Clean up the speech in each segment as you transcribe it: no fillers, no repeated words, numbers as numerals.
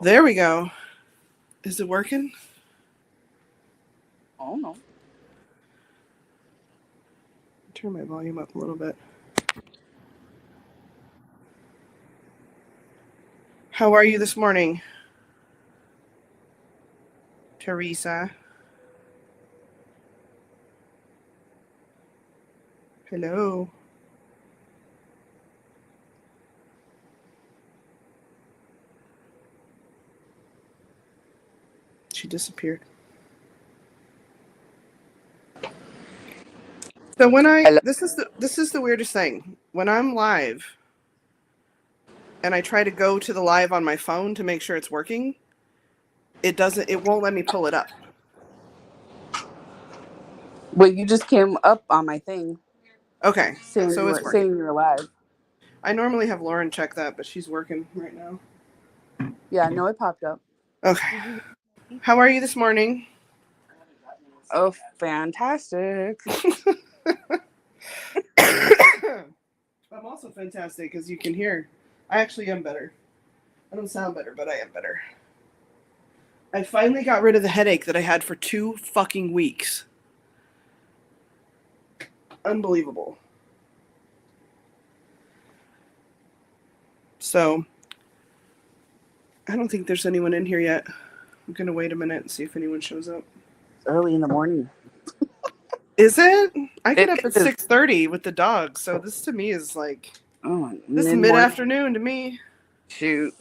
There we go. Is it working? Oh no. Turn my volume up a little bit. How are you this morning, Teresa? Hello. She disappeared. So when Hello. this is the weirdest thing. When I'm live and I try to go to the live on my phone to make sure it's working, it won't let me pull it up. Well, you just came up on my thing Okay. saying So it's working. saying you're live. I normally have Lauren check that, but she's working right now. Yeah, no, it popped up. Okay. How are you this morning? Oh, fantastic. I'm also fantastic, as you can hear. I actually am better. I don't sound better, but I am better. I finally got rid of the headache that I had for 2 fucking weeks. Unbelievable. So, I don't think there's anyone in here yet. I'm going to wait a minute and see if anyone shows up. It's early in the morning. Is it? I get up at is. 6:30 with the dogs, so this to me is like, Oh, this is mid-afternoon to me. Shoot.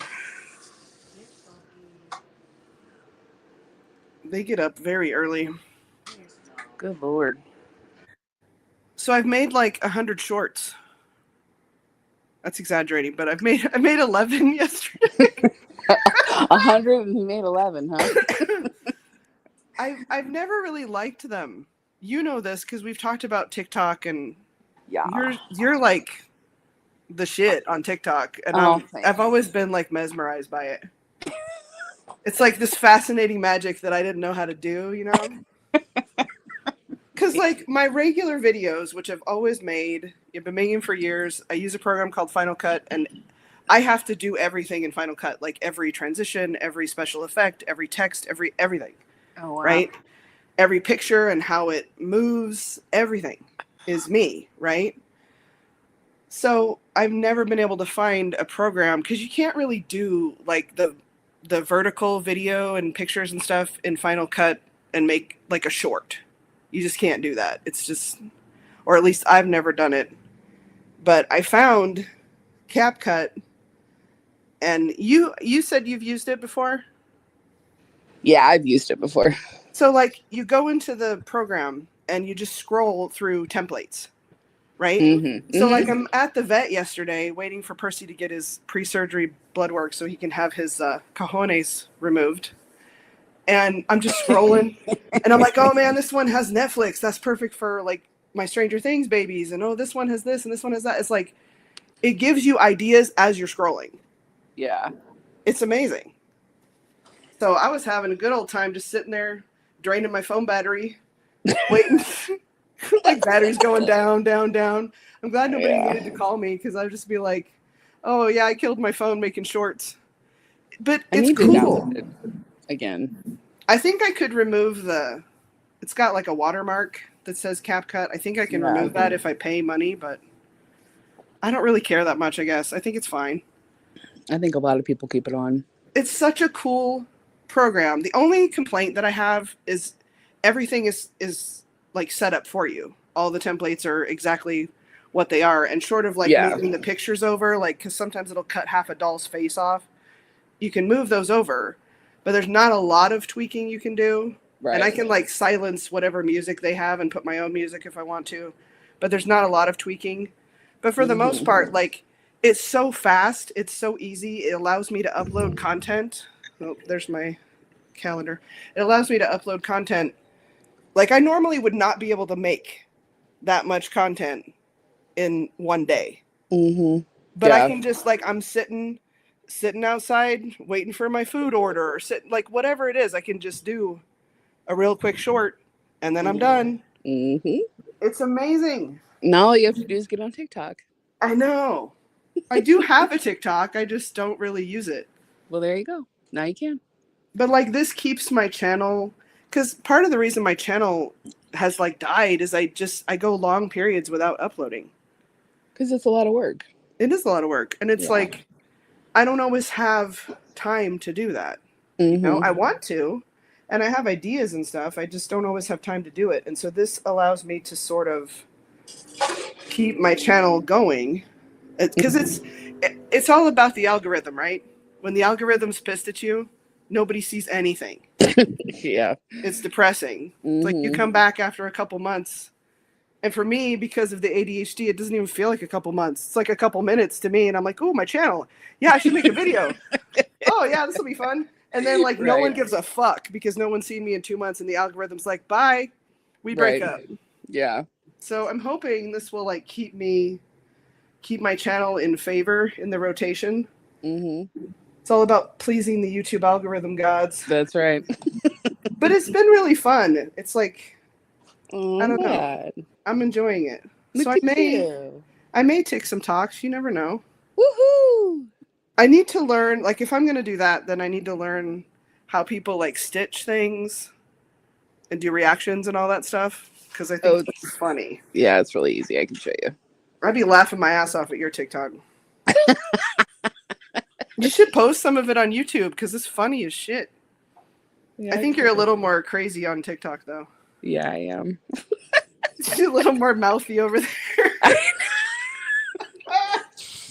They get up very early. Good Lord. So I've made like 100 shorts. That's exaggerating, but I made 11 yesterday. 100 and he made 11, huh? I've never really liked them. You know this because we've talked about TikTok, and Yeah. you're like the shit on TikTok, and I've always been like mesmerized by it. It's like this fascinating magic that I didn't know how to do, you know? Because like my regular videos, which I've always made, I've been making for years. I use a program called Final Cut, and I have to do everything in Final Cut, like every transition, every special effect, every text, everything. Oh, wow. Right? Every picture and how it moves, everything is me, right? So I've never been able to find a program because you can't really do like the vertical video and pictures and stuff in Final Cut and make like a short. You just can't do that. It's just, or at least I've never done it. But I found CapCut, and you said you've used it before? Yeah, I've used it before. So like you go into the program and you just scroll through templates, right? Mm-hmm. So like I'm at the vet yesterday waiting for Percy to get his pre-surgery blood work so he can have his cojones removed. And I'm just scrolling and I'm like, oh man, this one has Netflix. That's perfect for like my Stranger Things babies. And oh, this one has this and this one has that. It's like, it gives you ideas as you're scrolling. Yeah. It's amazing. So I was having a good old time just sitting there, draining my phone battery, waiting. Like batteries going down, down, down. I'm glad nobody needed to call me because I'd just be like, oh yeah, I killed my phone making shorts. But it's cool. Again. I think I could remove it's got like a watermark that says CapCut. I think I can remove that if I pay money, but I don't really care that much, I guess. I think it's fine. I think a lot of people keep it on. It's such a cool program. The only complaint that I have is everything is like set up for you. All the templates are exactly what they are, and short of like moving the pictures over, like because sometimes it'll cut half a doll's face off, you can move those over, but there's not a lot of tweaking you can do. Right. And I can like silence whatever music they have and put my own music if I want to, but there's not a lot of tweaking. But for the most part, like it's so fast, it's so easy. It allows me to upload content. Oh, there's my calendar. It allows me to upload content. Like I normally would not be able to make that much content in one day. But I can just like, I'm sitting outside waiting for my food order or like whatever it is, I can just do a real quick short and then I'm done. It's amazing. Now all you have to do is get on TikTok. I know. I do have a TikTok. I just don't really use it. Well, there you go. Now you can. But like this keeps my channel, because part of the reason my channel has like died is I go long periods without uploading. Because it's a lot of work. It is a lot of work, and it's like I don't always have time to do that. You know, I want to, and I have ideas and stuff. I just don't always have time to do it. And so this allows me to sort of keep my channel going, because it's all about the algorithm, right? When the algorithm's pissed at you, nobody sees anything. Yeah. It's depressing. It's like you come back after a couple months. And for me, because of the ADHD, it doesn't even feel like a couple months. It's like a couple minutes to me. And I'm like, oh, my channel. Yeah, I should make a video. Oh, yeah, this will be fun. And then, like, no one gives a fuck because no one's seen me in 2 months. And the algorithm's like, bye. We break up. Yeah. So I'm hoping this will, like, keep my channel in favor in the rotation. It's all about pleasing the YouTube algorithm gods. That's right. But it's been really fun. It's like, Oh, I don't know. I'm enjoying it. So I may take some talks. You never know. Woohoo! I need to learn, like, if I'm going to do that, then I need to learn how people, like, stitch things and do reactions and all that stuff. Because I think it's funny. Yeah, it's really easy. I can show you. I'd be laughing my ass off at your TikTok. You should post some of it on YouTube because it's funny as shit. Yeah, I think you're a little more crazy on TikTok, though. Yeah, I am. You're a little more mouthy over there.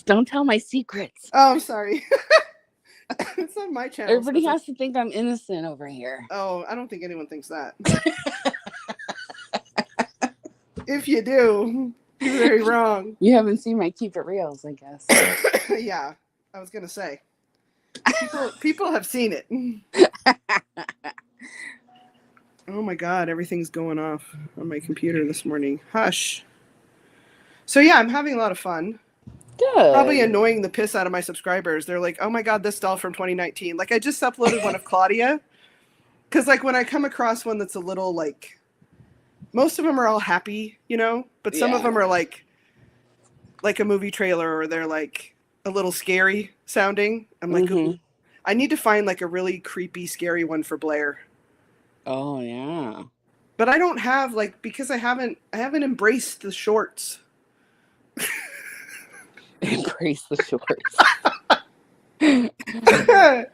Don't tell my secrets. Oh, I'm sorry. It's on my channel. Everybody has to think I'm innocent over here. Oh, I don't think anyone thinks that. If you do, you're very wrong. You haven't seen my Keep It Reals, I guess. Yeah, I was going to say. People have seen it. Oh my God, everything's going off on my computer this morning. Hush. So yeah, I'm having a lot of fun. Good. Probably annoying the piss out of my subscribers. They're like, oh my God, this doll from 2019. Like I just uploaded one of Claudia. Because like when I come across one that's a little like, most of them are all happy, you know? But some of them are like a movie trailer or they're like a little scary sounding. I'm like, ooh, I need to find like a really creepy, scary one for Blair. Oh yeah. But I don't have like, because I haven't embraced the shorts. Embrace the shorts. I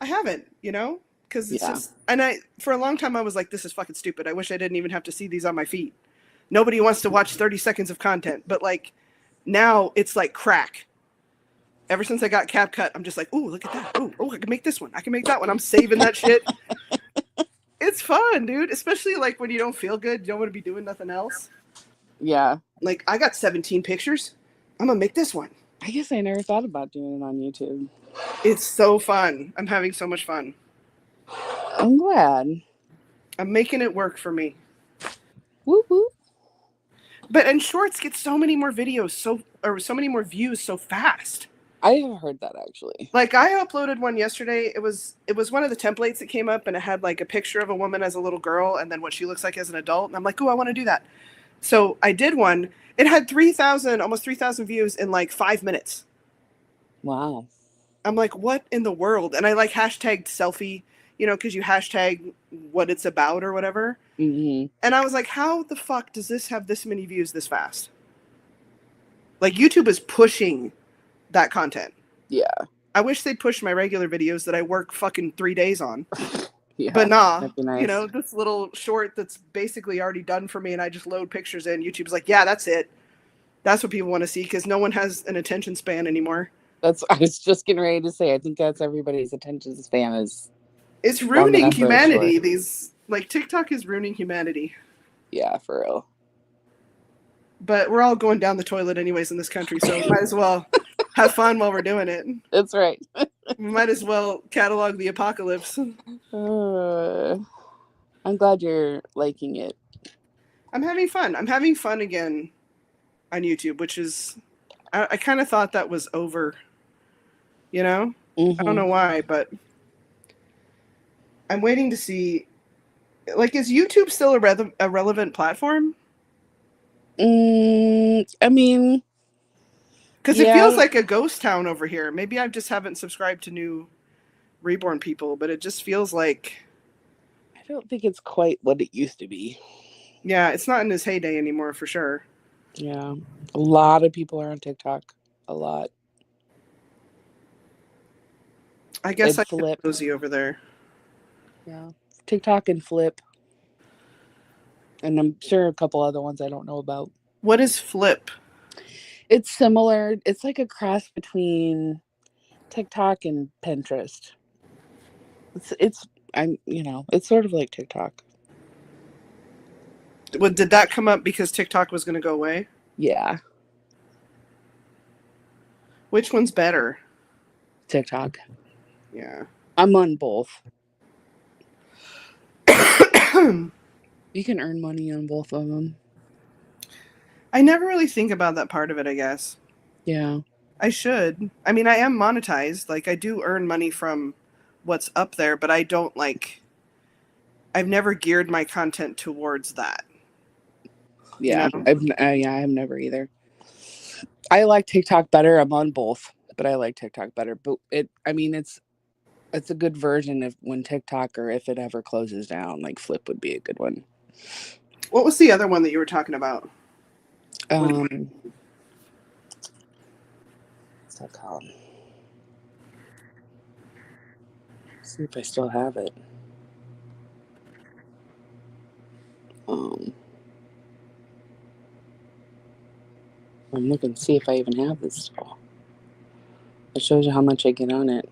haven't, you know, because it's just, and for a long time I was like, this is fucking stupid. I wish I didn't even have to see these on my feed. Nobody wants to watch 30 seconds of content, but like now it's like crack. Ever since I got CapCut, I'm just like, ooh, look at that. Oh, I can make this one. I can make that one. I'm saving that shit. It's fun, dude. Especially like when you don't feel good, you don't want to be doing nothing else. Yeah. Like I got 17 pictures. I'm gonna make this one. I guess I never thought about doing it on YouTube. It's so fun. I'm having so much fun. I'm glad. I'm making it work for me. Whoop whoop. And shorts get so many more videos, so many more views so fast. I have heard that actually. Like I uploaded one yesterday. It was one of the templates that came up and it had like a picture of a woman as a little girl and then what she looks like as an adult. And I'm like, oh, I want to do that. So I did one. It had almost 3,000 views in like 5 minutes. Wow. I'm like, what in the world? And I like hashtagged selfie, you know, because you hashtag what it's about or whatever. And I was like, how the fuck does this have this many views this fast? Like YouTube is pushing that content. Yeah. I wish they'd push my regular videos that I work fucking 3 days on. Yeah, but nah, that'd be nice. You know, this little short that's basically already done for me and I just load pictures in. YouTube's like, yeah, that's it. That's what people want to see because no one has an attention span anymore. I was just getting ready to say, I think that's everybody's attention span is. It's ruining humanity. These, like, TikTok is ruining humanity. Yeah, for real. But we're all going down the toilet anyways in this country, so might as well have fun while we're doing it. That's right. We might as well catalog the apocalypse. I'm glad you're liking it. I'm having fun. I'm having fun again on YouTube, which is, I kind of thought that was over, you know? I don't know why, but I'm waiting to see, like, is YouTube still a relevant platform? I mean... Because it feels like a ghost town over here. Maybe I just haven't subscribed to new reborn people, but it just feels like, I don't think it's quite what it used to be. yeah, it's not in his heyday anymore for sure. Yeah. A lot of people are on TikTok. A lot. I guess And I could Flip. cozy over there. Yeah. TikTok and Flip. And I'm sure a couple other ones I don't know about. What is Flip? It's similar. It's like a cross between TikTok and Pinterest. It's sort of like TikTok. Did that come up because TikTok was going to go away? Yeah. Which one's better? TikTok. Yeah. I'm on both. You can earn money on both of them. I never really think about that part of it, I guess. Yeah. I should. I mean, I am monetized. Like, I do earn money from what's up there, but I don't I've never geared my content towards that. Yeah. You know? I've never either. I like TikTok better. I'm on both, but I like TikTok better. But it's a good version of when TikTok, or if it ever closes down, like Flip would be a good one. What was the other one that you were talking about? What's that called? See if I still have it. I'm looking to see if I even have this still. It shows you how much I get on it.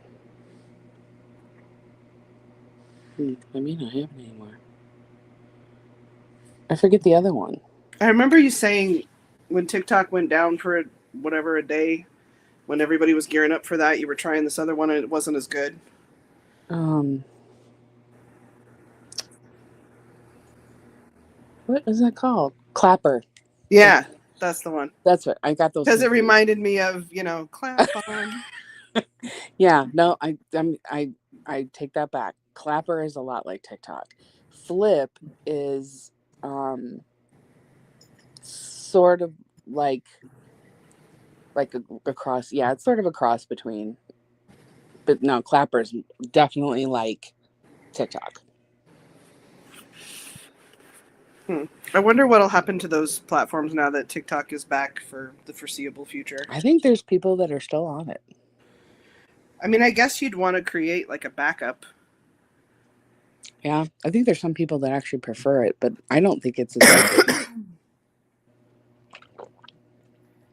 I may not have it anymore. I forget the other one. I remember you saying when TikTok went down for a day, when everybody was gearing up for that, you were trying this other one and it wasn't as good. What is that called? Clapper. Yeah, that's the one. That's right. I got those. Because it reminded me of, clap on. Yeah, no, I take that back. Clapper is a lot like TikTok. Flip is sort of like a cross. Yeah, it's sort of a cross between. But no, Clapper is definitely like TikTok. I wonder what'll happen to those platforms now that TikTok is back for the foreseeable future. I think there's people that are still on it. I mean, I guess you'd want to create like a backup. Yeah, I think there's some people that actually prefer it, but I don't think it's as likely.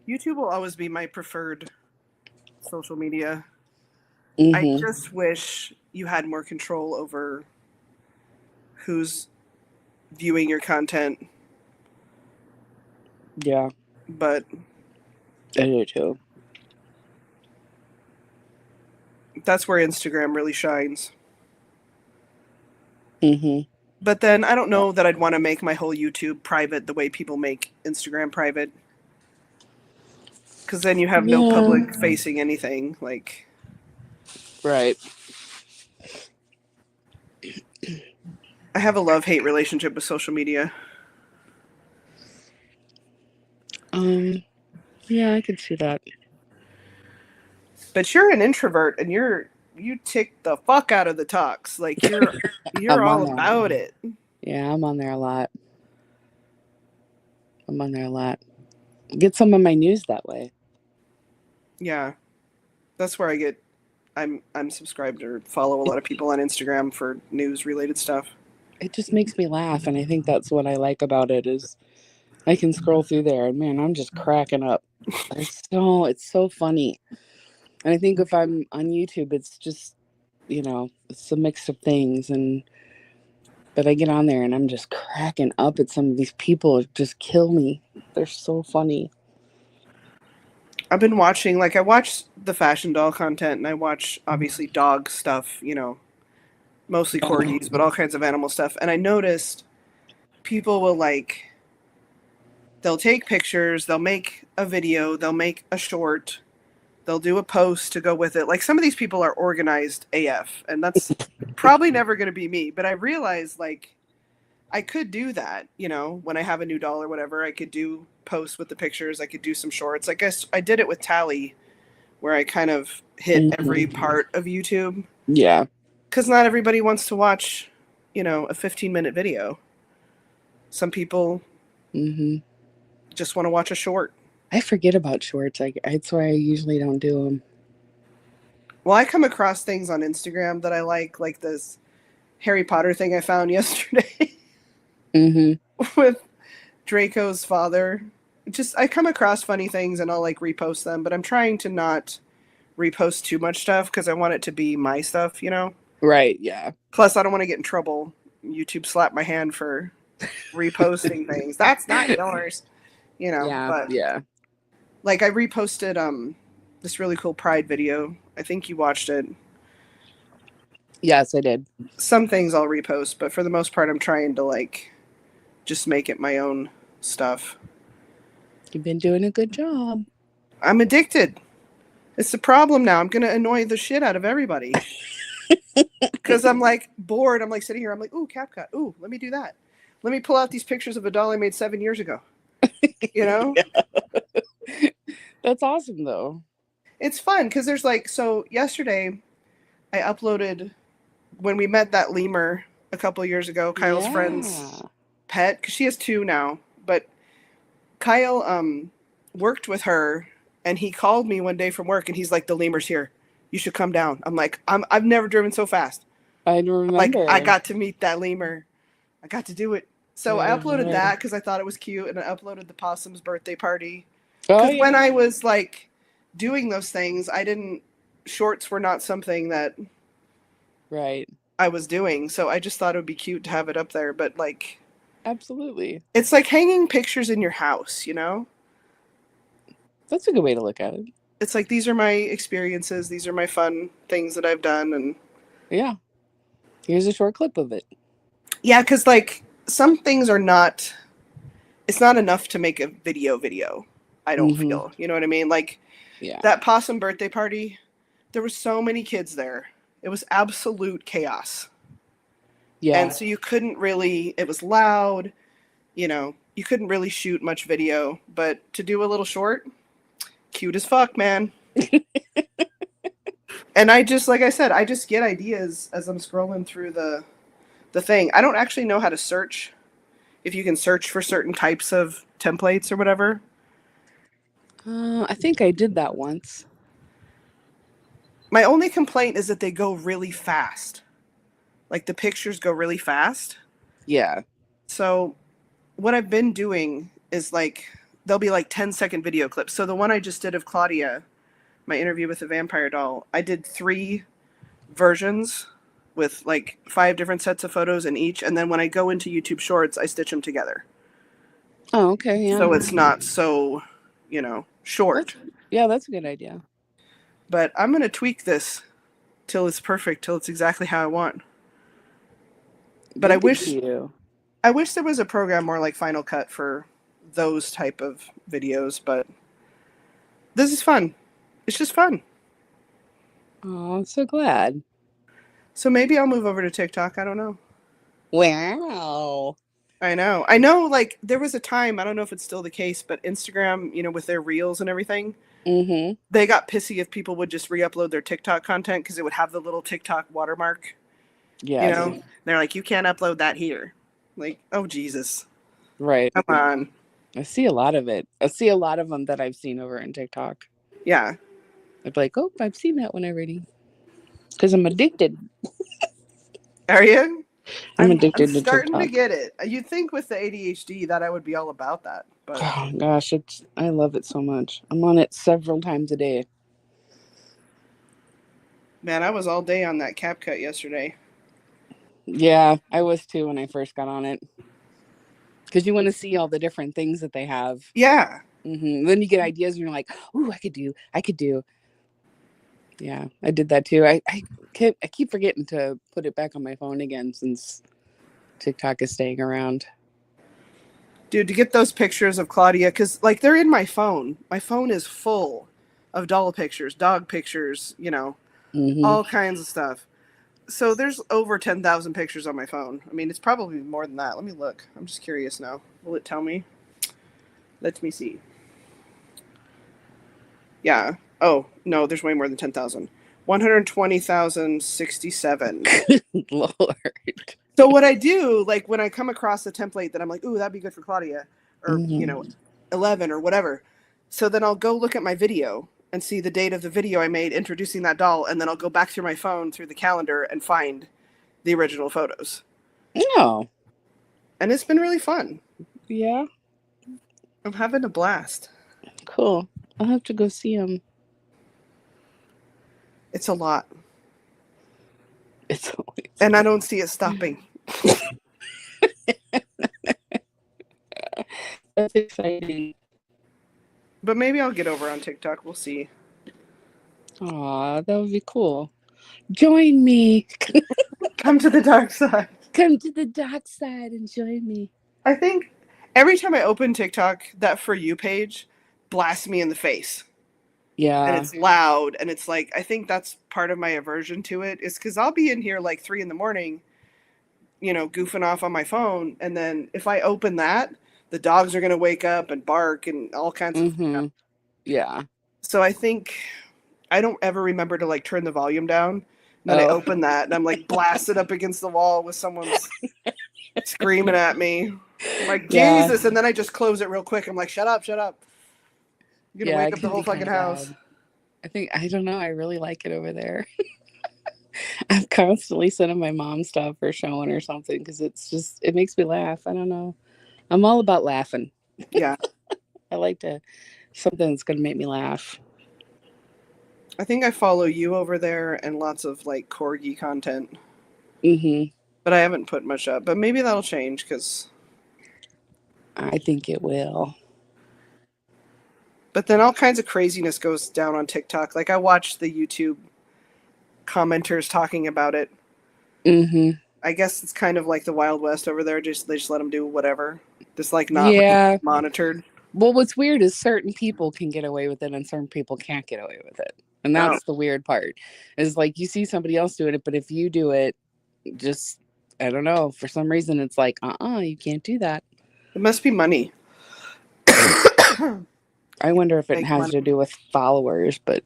YouTube will always be my preferred social media. Mm-hmm. I just wish you had more control over who's viewing your content. Yeah. But I do too. That's where Instagram really shines. Mm-hmm. But then I don't know that I'd want to make my whole YouTube private the way people make Instagram private. Because then you have no public facing anything. Like, right. I have a love-hate relationship with social media. Yeah, I could see that. But you're an introvert, and you tick the fuck out of the talks. Like you're all about it. Yeah, I'm on there a lot. Get some of my news that way. Yeah, that's where I'm subscribed or follow a lot of people on Instagram for news related stuff. It just makes me laugh, and I think that's what I like about it is I can scroll through there, and man, I'm just cracking up. It's so funny. And I think if I'm on YouTube, it's just, it's a mix of things. But I get on there and I'm just cracking up at some of these people. It just kill me. They're so funny. I've been watching, I watch the fashion doll content and I watch obviously dog stuff, mostly corgis, but all kinds of animal stuff. And I noticed people will they'll take pictures, they'll make a video, they'll make a short, they'll do a post to go with it. Like some of these people are organized AF, and that's probably never going to be me. But I realized I could do that, when I have a new doll or whatever. I could do posts with the pictures. I could do some shorts. I guess I did it with Tally where I kind of hit every part of YouTube. Yeah. Because not everybody wants to watch, a 15-minute video. Some people just want to watch a short. I forget about shorts. That's why I usually don't do them. Well, I come across things on Instagram that I like this Harry Potter thing I found yesterday with Draco's father. I come across funny things and I'll like repost them, but I'm trying to not repost too much stuff because I want it to be my stuff, Right, yeah. Plus, I don't want to get in trouble. YouTube slapped my hand for reposting things. That's not yours, Yeah, but yeah. like I reposted this really cool Pride video. I think you watched it. Yes, I did. Some things I'll repost, but for the most part I'm trying to like just make it my own stuff. You've been doing a good job. I'm addicted. It's the problem now. I'm going to annoy the shit out of everybody. Because I'm like bored. I'm like sitting here. I'm like, ooh, CapCut. Ooh, let me do that. Let me pull out these pictures of a doll I made 7 years ago. Yeah. That's awesome, though. It's fun because there's so yesterday I uploaded when we met that lemur a couple years ago, Kyle's friend's pet, because she has 2 now. But Kyle worked with her, and he called me one day from work, and he's like, the lemur's here. You should come down. I'm like, I've never driven so fast. I remember. Like, I got to meet that lemur. I got to do it. So I uploaded that because I thought it was cute, and I uploaded the possum's birthday party. Because when I was like doing those things, shorts were not something that I was doing. So I just thought it would be cute to have it up there. But like, absolutely. It's like hanging pictures in your house, That's a good way to look at it. It's like, these are my experiences. These are my fun things that I've done. And yeah. Here's a short clip of it. Yeah, because like some things are not, it's not enough to make a video. I don't feel, you know what I mean? Like that possum birthday party, there were so many kids there. It was absolute chaos. Yeah. And so you couldn't really, it was loud, you couldn't really shoot much video, but to do a little short, cute as fuck, man. And I just, like I said, I just get ideas as I'm scrolling through the thing. I don't actually know how to search, if you can search for certain types of templates or whatever. I think I did that once. My only complaint is that they go really fast. Like the pictures go really fast. Yeah. So what I've been doing is like, there'll be like 10-second video clips. So the one I just did of Claudia, my interview with the vampire doll, I did 3 versions with like 5 different sets of photos in each. And then when I go into YouTube Shorts, I stitch them together. Oh, okay. Yeah. So it's not so, short. That's a good idea. But I'm going to tweak this till it's perfect, till it's exactly how I want. But I wish there was a program more like Final Cut for those type of videos, but this is fun. It's just fun. Oh, I'm so glad. So maybe I'll move over to TikTok. I don't know. Wow. I know, like, there was a time, I don't know if it's still the case, but Instagram, with their reels and everything, they got pissy if people would just re-upload their TikTok content because it would have the little TikTok watermark. Yeah. They're like, you can't upload that here. Like, oh, Jesus. Right. Come on. I see a lot of it. I see a lot of them that I've seen over in TikTok. Yeah. I'd be like, oh, I've seen that one already. Because I'm addicted. Are you? I'm addicted to TikTok. I'm starting to get it. You'd think with the ADHD that I would be all about that. But oh, gosh, I love it so much. I'm on it several times a day. Man, I was all day on that CapCut yesterday. Yeah, I was too when I first got on it. Because you want to see all the different things that they have. Yeah. Then you get ideas and you're like, ooh, I could do. Yeah, I did that too. I keep forgetting to put it back on my phone again since TikTok is staying around. Dude, to get those pictures of Claudia, because like they're in my phone. My phone is full of doll pictures, dog pictures, all kinds of stuff. So there's over 10,000 pictures on my phone. I mean, it's probably more than that. Let me look. I'm just curious now. Will it tell me? Let me see. Yeah. Oh, no, there's way more than 10,000. 120,067. Lord. So what I do, like when I come across a template that I'm like, ooh, that'd be good for Claudia, or, 11 or whatever. So then I'll go look at my video and see the date of the video I made introducing that doll. And then I'll go back through my phone through the calendar and find the original photos. No. And it's been really fun. Yeah. I'm having a blast. Cool. I'll have to go see him. It's a lot. It's always. And I don't see it stopping. That's exciting. But maybe I'll get over on TikTok. We'll see. Aw, that would be cool. Join me. Come to the dark side. Come to the dark side and join me. I think every time I open TikTok, that For You page blasts me in the face. Yeah. And it's loud. And it's like, I think that's part of my aversion to it, is because I'll be in here like 3 a.m, goofing off on my phone. And then if I open that, the dogs are going to wake up and bark and all kinds of stuff. Yeah. So I think I don't ever remember to like turn the volume down. And then I open that and I'm like blasted up against the wall with someone's screaming at me. I'm like, Jesus. Yeah. And then I just close it real quick. I'm like, shut up. You're going to wake up the whole fucking house. I don't know. I really like it over there. I'm constantly sending my mom stuff or showing her something because it makes me laugh. I don't know. I'm all about laughing. Yeah. I like something that's going to make me laugh. I think I follow you over there and lots of like corgi content. But I haven't put much up. But maybe that'll change because I think it will. But then all kinds of craziness goes down on TikTok. Like I watched the YouTube commenters talking about it. I guess it's kind of like the Wild West over there. They just let them do whatever. Just like not really monitored. Well, what's weird is certain people can get away with it and certain people can't get away with it. And that's the weird part. Is like you see somebody else doing it, but if you do it, just, I don't know, for some reason it's like, you can't do that. It must be money. I wonder if it has to do with followers, but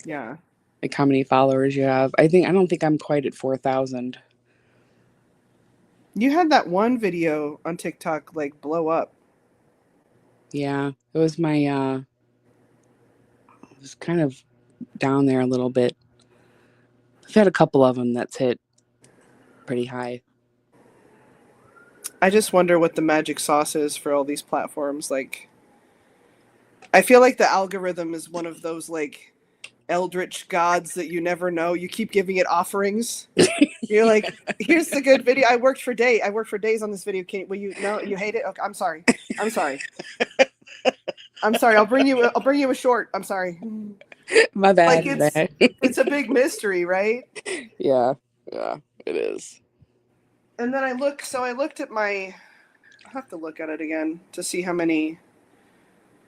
yeah. Like how many followers you have. I don't think I'm quite at 4,000. You had that one video on TikTok like blow up. Yeah, it was my it was kind of down there a little bit. I've had a couple of them that's hit pretty high. I just wonder what the magic sauce is for all these platforms. Like, I feel like the algorithm is one of those like eldritch gods that you never know. You keep giving it offerings. You're like, here's the good video. I worked for days on this video. Will you? No, you hate it. Okay, I'm sorry. I'm sorry. I'll bring you a short. I'm sorry. My bad. Like it's a big mystery, right? Yeah, it is. And then I looked at I'll have to look at it again to see how many,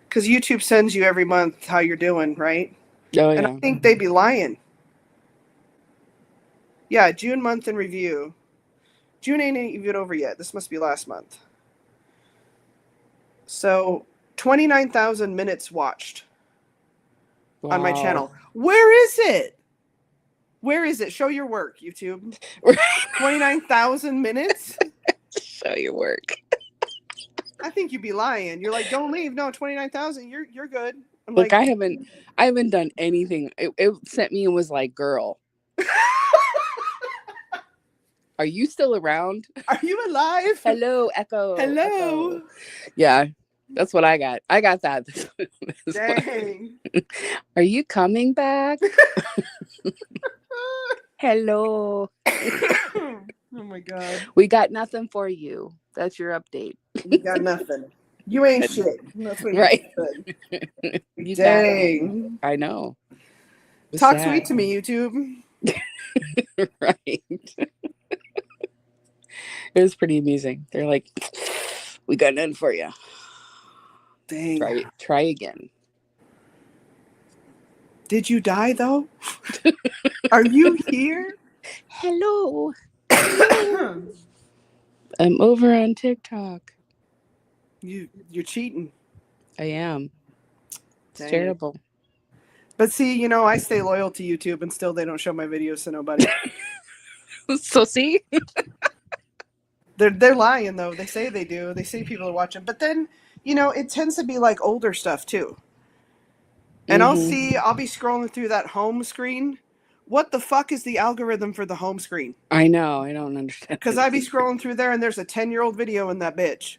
because YouTube sends you every month how you're doing, right? Oh, yeah. And I think they'd be lying. Yeah, June month in review. June ain't even over yet. This must be last month. So 29,000 minutes watched on my channel. Where is it? Show your work, YouTube. 29,000 minutes? Show your work. I think you'd be lying. You're like, don't leave. No, 29,000. You're good. Look, I haven't done anything. It sent me and was like, girl, are you still around? Are you alive? Hello, Echo. Hello. Echo. Yeah, that's what I got. I got that. Dang. Are you coming back? Hello. Oh my God. We got nothing for you. That's your update. We got nothing. You ain't shit. That's what right. You dang. I know. Talk sweet to me, YouTube. Right. It was pretty amusing. They're like, we got nothing for you. Dang. Try again. Did you die though? Are you here? Hello. I'm over on TikTok. You're cheating. I am. It's terrible. But see, you know, I stay loyal to YouTube and still they don't show my videos to nobody. So see? They're lying though. They say they do. They say people are watching. But then, you know, it tends to be like older stuff too. And I'll be scrolling through that home screen. What the fuck is the algorithm for the home screen? I know. I don't understand. Because I'd be scrolling through there and there's a 10-year-old video in that bitch.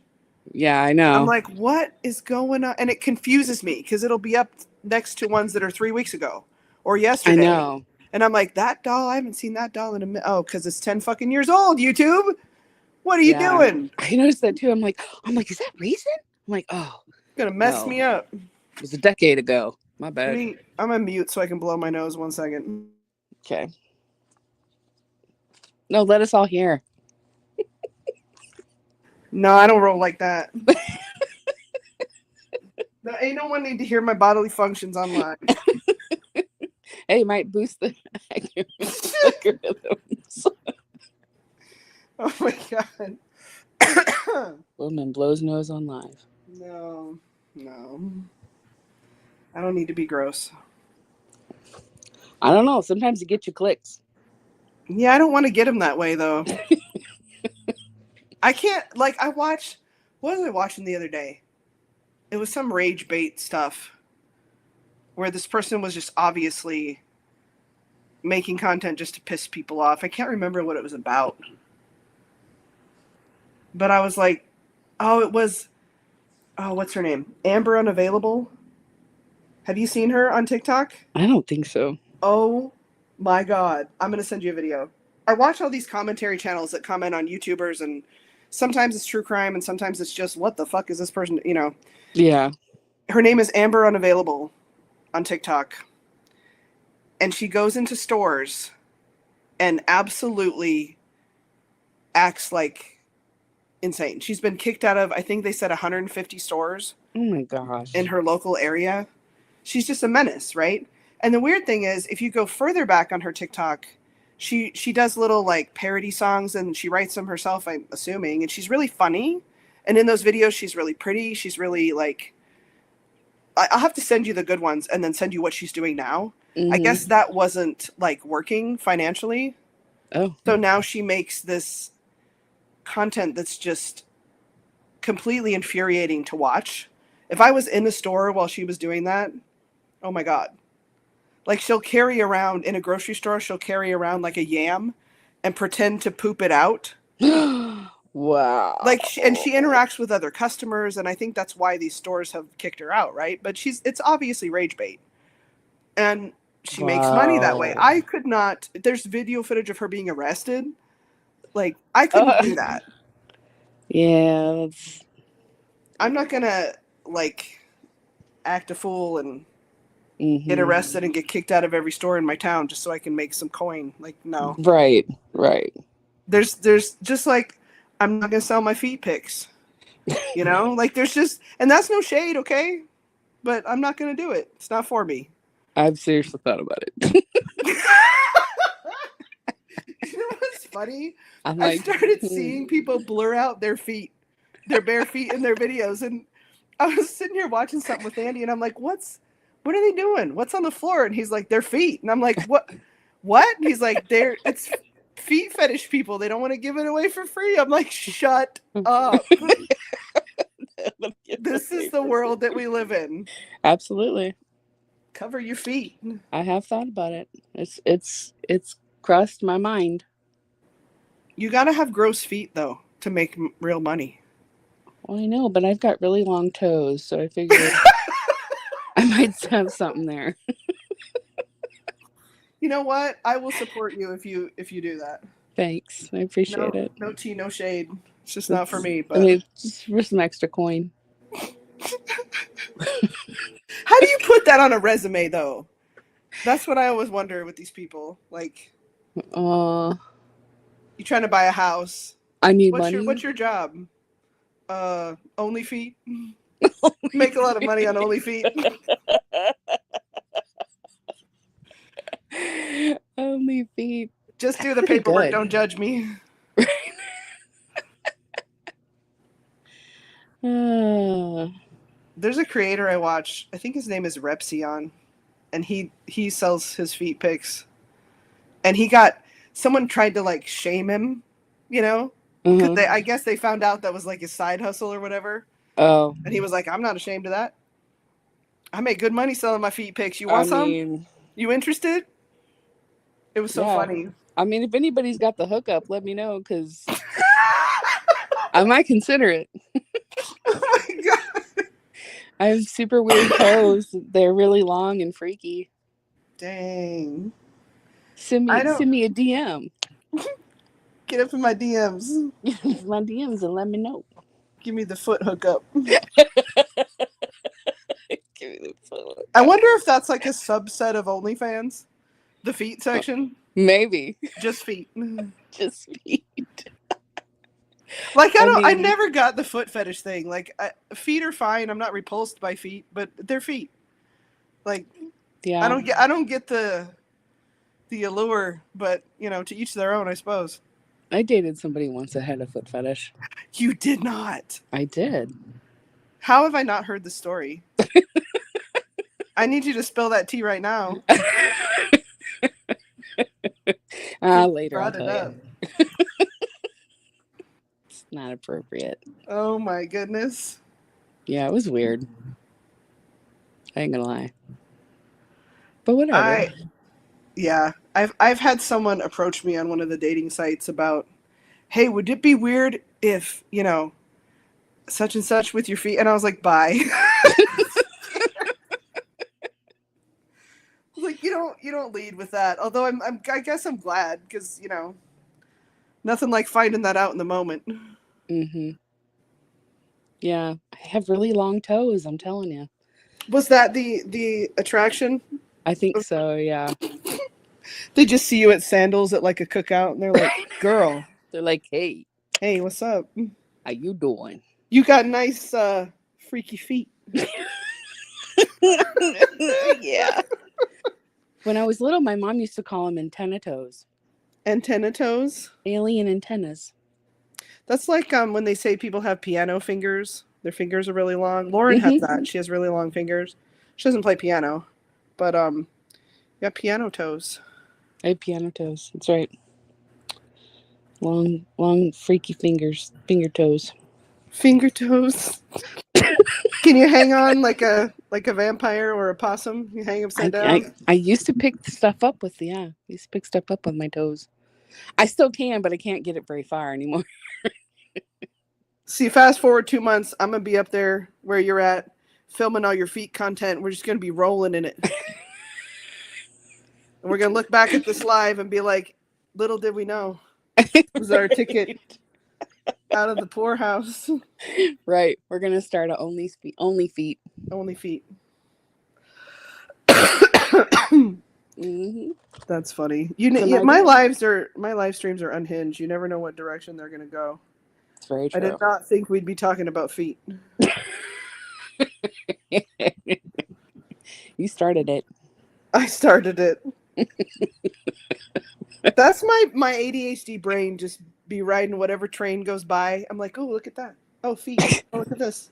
Yeah, I know. I'm like, what is going on? And it confuses me because it'll be up next to ones that are 3 weeks ago or yesterday. I know. And I'm like, that doll, I haven't seen that doll in a minute. Oh, because it's 10 fucking years old, YouTube. What are you doing? I noticed that too. I'm like, is that recent? I'm like, oh. Gonna mess me up. It was a decade ago. My bad. I'm on mute so I can blow my nose 1 second. Okay. No, let us all hear. No, I don't roll like that. No, ain't no one need to hear my bodily functions online. Hey, might boost the algorithms. Oh my god. Woman blows nose on live. No. I don't need to be gross. I don't know. Sometimes it gets you clicks. Yeah, I don't want to get him that way though. I can't, like, what was I watching the other day? It was some rage bait stuff where this person was just obviously making content just to piss people off. I can't remember what it was about. But I was like, what's her name? Amber Unavailable. Have you seen her on TikTok? I don't think so. Oh my God. I'm going to send you a video. I watch all these commentary channels that comment on YouTubers, and sometimes it's true crime and sometimes it's just, what the fuck is this person, you know? Yeah. Her name is Amber Unavailable on TikTok. And she goes into stores and absolutely acts like insane. She's been kicked out of, I think they said 150 stores. Oh my gosh. In her local area. She's just a menace, right? And the weird thing is, if you go further back on her TikTok, she does little like parody songs and she writes them herself, I'm assuming, and she's really funny. And in those videos, she's really pretty. She's really like, I'll have to send you the good ones and then send you what she's doing now. I guess that wasn't like working financially. Oh. So now she makes this content that's just completely infuriating to watch. If I was in the store while she was doing that, oh my God. Like, she'll carry around in a grocery store, she'll carry around like a yam and pretend to poop it out. Wow. Like, she interacts with other customers, and I think that's why these stores have kicked her out, right? But it's obviously rage bait. And she makes money that way. I could not, there's video footage of her being arrested. Like, I couldn't do that. Yeah, I'm not gonna like act a fool and get arrested and get kicked out of every store in my town just so I can make some coin. Like, no. Right. There's just like, I'm not gonna sell my feet pics. You know? Like, there's just, and that's no shade, okay? But I'm not gonna do it. It's not for me. I've seriously thought about it. You know what's funny? I started seeing people blur out their feet, their bare feet in their videos, and I was sitting here watching something with Andy, and I'm like, what are they doing? What's on the floor? And he's like, their feet. And I'm like, what? And he's like, it's feet fetish people. They don't want to give it away for free. I'm like, shut up. This is the world that we live in. Absolutely. Cover your feet. I have thought about it. It's crossed my mind. You got to have gross feet, though, to make real money. Well, I know, but I've got really long toes, so I figured I might have something there. You know what? I will support you if you do that. Thanks. I appreciate it. No tea, no shade. It's just not for me. But I mean, just for some extra coin. How do you put that on a resume, though? That's what I always wonder with these people. Like, you trying to buy a house? I need money. What's your job? Only feet. Make a lot of money on only feet. Only feet. Just do the paperwork. Don't judge me. There's a creator I watch. I think his name is Repsion. and he sells his feet pics, and someone tried to like shame him, you know, because I guess they found out that was like his side hustle or whatever. Oh. And he was like, I'm not ashamed of that. I make good money selling my feet pics. You want some? You interested? It was so funny. I mean, if anybody's got the hookup, let me know, because I might consider it. Oh my God. I have super weird toes. They're really long and freaky. Dang. Send me a DM. Get up in my DMs. My DMs and let me know. Give me the foot hookup. Give me the foot hookup. I wonder if that's like a subset of OnlyFans. The feet section? Maybe. Just feet. Just feet. Like I never got the foot fetish thing. Like feet are fine. I'm not repulsed by feet, but they're feet. Like, yeah, I don't get the allure, but you know, to each their own, I suppose. I dated somebody once that had a foot fetish. You did not. I did. How have I not heard the story? I need you to spill that tea right now. Later I'll tell you. It's not appropriate. Oh my goodness. Yeah, it was weird. I ain't gonna lie. But whatever. I've had someone approach me on one of the dating sites about, hey, would it be weird if, you know, such and such with your feet? And I was like, bye. Like, you don't lead with that. Although I guess I'm glad, because, you know, nothing like finding that out in the moment. Mm-hmm. Yeah, I have really long toes, I'm telling you. Was that the attraction? I think so, yeah. They just see you at sandals at like a cookout, and they're like, girl. They're like, hey, what's up? How you doing? You got nice freaky feet. Yeah. When I was little, my mom used to call them antenna toes. Antenna toes? Alien antennas. That's like when they say people have piano fingers. Their fingers are really long. Lauren has that. She has really long fingers. She doesn't play piano, but yeah, piano toes. I have piano toes. That's right. Long, freaky fingers. Finger toes. Finger toes. Can you hang on like a vampire or a possum? You hang upside down? I used to pick stuff up with my toes. I still can, but I can't get it very far anymore. See, fast forward 2 months, I'm going to be up there where you're at, filming all your feet content. We're just going to be rolling in it. And we're going to look back at this live and be like, little did we know. It was our ticket out of the poorhouse. Right. We're going to start at only feet. Only feet. Mm-hmm. That's funny. My live streams are unhinged. You never know what direction they're going to go. It's very true. I did not think we'd be talking about feet. You started it. I started it. That's my ADHD brain just be riding whatever train goes by. I'm like, oh, look at that. Oh, feet. Oh, look at this.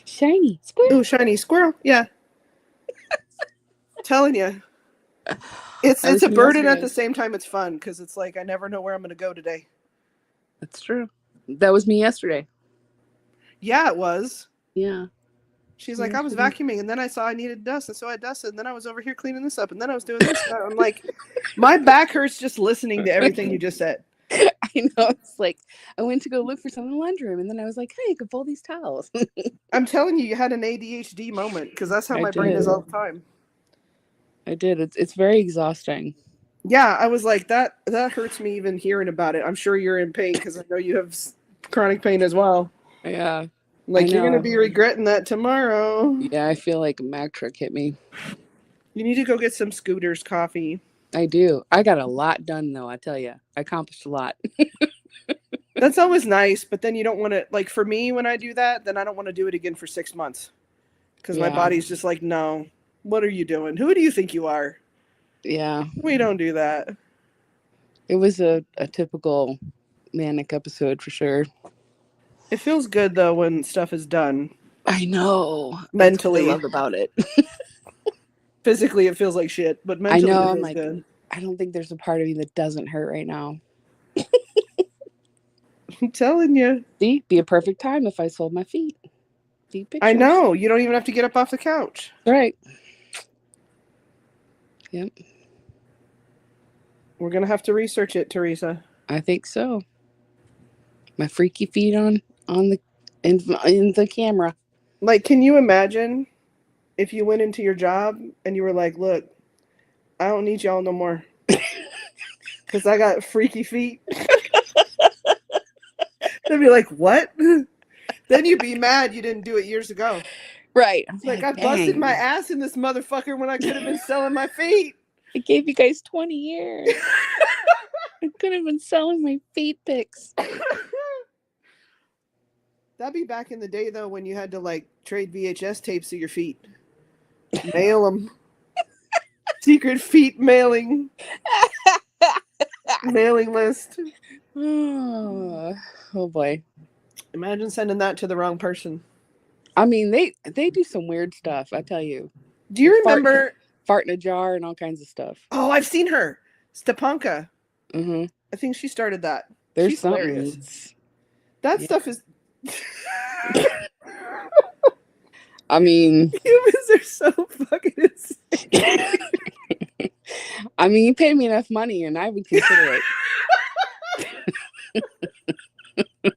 Shiny squirrel. Oh, shiny squirrel. Yeah. Telling you. It's a burden at the same time. It's fun because it's like I never know where I'm going to go today. That's true. That was me yesterday. Yeah, it was. Yeah. She's like, I was vacuuming, and then I saw I needed dust, and so I dusted, and then I was over here cleaning this up, and then I was doing this. I'm like, my back hurts just listening to everything you just said. I know. It's like, I went to go look for something in the laundry room, and then I was like, hey, I could fold these towels. I'm telling you had an ADHD moment, because that's how my brain is all the time. I did. It's very exhausting. Yeah, I was like, that hurts me even hearing about it. I'm sure you're in pain, because I know you have chronic pain as well. Yeah. Like, you're going to be regretting that tomorrow. Yeah, I feel like a Mack truck hit me. You need to go get some Scooters coffee. I do. I got a lot done, though, I tell you. I accomplished a lot. That's always nice, but then you don't want to, like, for me, when I do that, then I don't want to do it again for 6 months. Because my body's just like, no, what are you doing? Who do you think you are? Yeah. We don't do that. It was a typical manic episode for sure. It feels good, though, when stuff is done. I know. Mentally. That's what I love about it. physically it feels like shit, but I mentally know. it I'm feels like, good. I don't think there's a part of me that doesn't hurt right now. I'm telling you. See, be a perfect time if I sold my feet. Feet pictures. I know. You don't even have to get up off the couch. Right. Yep. We're gonna have to research it, Teresa. I think so. My freaky feet on the in the camera. Like, can you imagine if you went into your job and you were like, "Look, I don't need y'all no more because I got freaky feet." They'd be like, "What?" Then you'd be mad you didn't do it years ago. Right. Like, I busted my ass in this motherfucker when I could have been selling my feet. I gave you guys 20 years. I could have been selling my feet pics. That'd be back in the day, though, when you had to, like, trade VHS tapes of your feet. Mail them. Secret feet mailing. Mailing list. Oh boy. Imagine sending that to the wrong person. I mean, they do some weird stuff, I tell you. Do you remember... Fart in a jar and all kinds of stuff. Oh, I've seen her. Stepanka. Mm-hmm. I think she started that. She's She's hilarious. That stuff is... I mean... Humans are so fucking insane. I mean, you pay me enough money and I would consider it.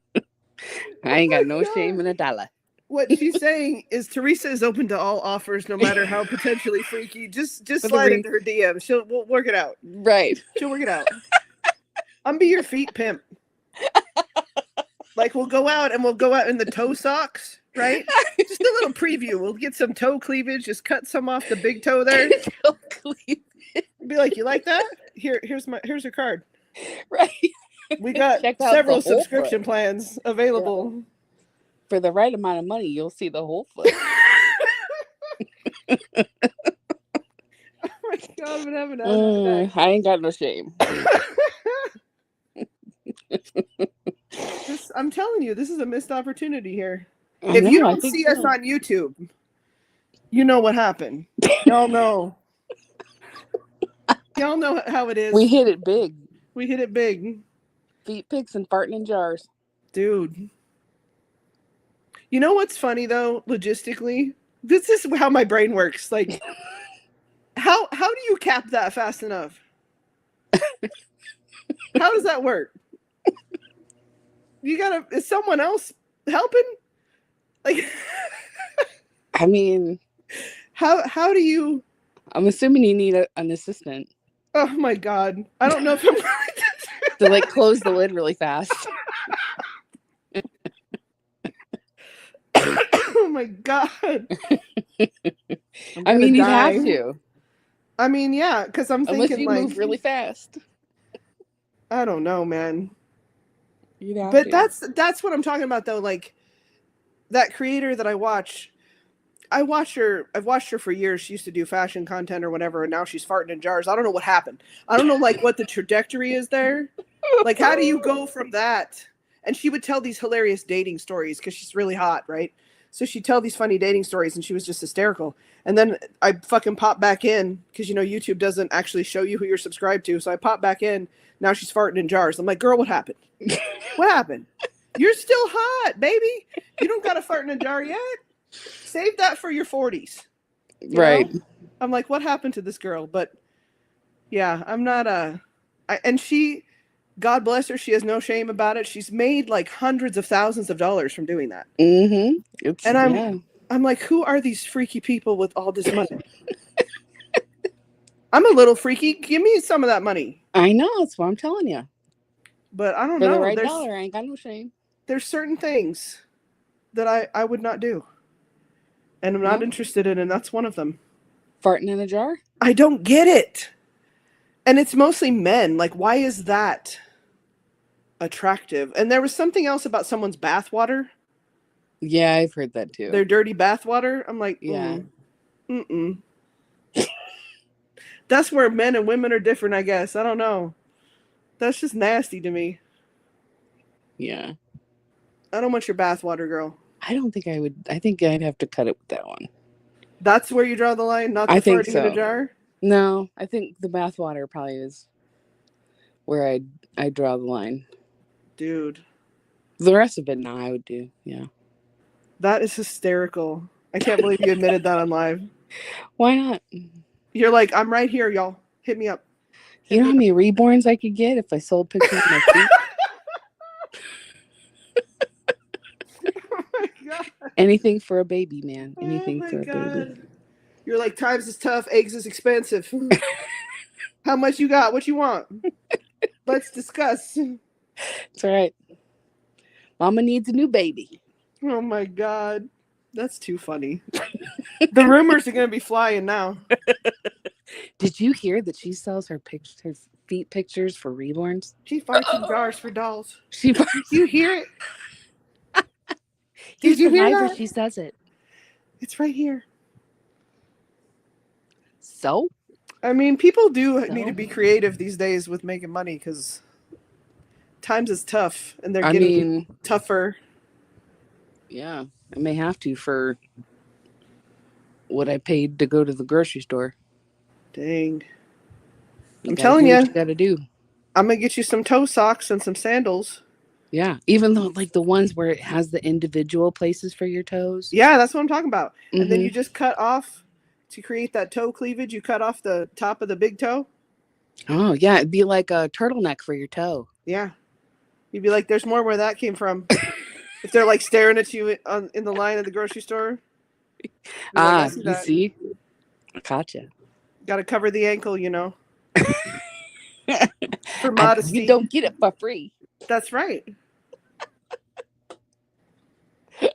I ain't got no shame in a dollar. What she's saying is Teresa is open to all offers, no matter how potentially freaky. Just slide into her DM. We'll work it out. Right. She'll work it out. I'm be your feet pimp. Like we'll go out in the toe socks, right? Just a little preview. We'll get some toe cleavage. Just cut some off the big toe there. Toe cleavage. Be like, you like that? Here's your card. Right. We got several subscription plans available. Yeah. For the right amount of money, you'll see the whole foot. Oh my God, I'm having a I ain't got no shame. I'm telling you, this is a missed opportunity here. If you don't see us on YouTube, you know what happened. Y'all know. Y'all know how it is. We hit it big. Feet pics and farting in jars. Dude. You know what's funny though, logistically? This is how my brain works. Like, how do you cap that fast enough? How does that work? Is someone else helping? Like, I mean, how do you? I'm assuming you need an assistant. Oh my God, I don't know if I'm to like close the lid really fast. Oh my God. I mean, you have to. I mean, yeah, because I'm thinking unless you move really fast. I don't know, man. You'd have but to. That's what I'm talking about, though. Like that creator that I've watched her for years. She used to do fashion content or whatever, and now she's farting in jars. I don't know what happened. I don't know like what the trajectory is there. Like, how do you go from that? And she would tell these hilarious dating stories because she's really hot, right? So she'd tell these funny dating stories, and she was just hysterical. And then I fucking pop back in because, YouTube doesn't actually show you who you're subscribed to. So I pop back in. Now she's farting in jars. I'm like, girl, what happened? What happened? You're still hot, baby. You don't got a fart in a jar yet. Save that for your 40s. Right. Know? I'm like, what happened to this girl? But yeah, I'm not and she, God bless her, she has no shame about it. She's made like hundreds of thousands of dollars from doing that. Mm-hmm. And I'm like, who are these freaky people with all this money? I'm a little freaky. Give me some of that money. I know. That's what I'm telling you. But I don't know. For the right dollar, I ain't got no shame. There's certain things that I would not do. And I'm not interested in, and that's one of them. Farting in a jar? I don't get it. And it's mostly men. Like, why is that attractive? And there was something else about someone's bathwater. Yeah, I've heard that too. Their dirty bathwater. I'm like, yeah. That's where men and women are different, I guess. I don't know. That's just nasty to me. Yeah. I don't want your bathwater, girl. I don't think I would. I think I'd have to cut it with that one. That's where you draw the line, not the I think farting in a so. jar? No, I think the bathwater probably is where I draw the line. Dude. The rest of it, no, I would do. Yeah. That is hysterical. I can't believe you admitted that on live. Why not? You're like, I'm right here, y'all. Hit me up. You know how many reborns I could get if I sold pictures of my feet? Oh my god. Anything for a baby, man. Oh Anything my for a god. baby. You're like, times is tough, eggs is expensive. How much you got? What you want? Let's discuss. It's all right. Mama needs a new baby. Oh my god. That's too funny. The rumors are going to be flying now. Did you hear that she sells her feet pictures for reborns? She farts in jars for dolls. She Did you hear it? Did you hear that? that? She says it. It's right here. So? I mean, people do need to be creative these days with making money because times is tough and they're getting tougher. Yeah, I may have to for what I paid to go to the grocery store. Dang. I'm telling you. What you gotta do. I'm going to get you some toe socks and some sandals. Yeah, even though like the ones where it has the individual places for your toes. Yeah, that's what I'm talking about. Mm-hmm. And then you just cut off to create that toe cleavage. You cut off the top of the big toe. Oh, yeah. It'd be like a turtleneck for your toe. Yeah. You'd be like, there's more where that came from. If they're like staring at you in the line at the grocery store. You see? I gotcha. Got to cover the ankle, you know. For modesty. You don't get it for free. That's right.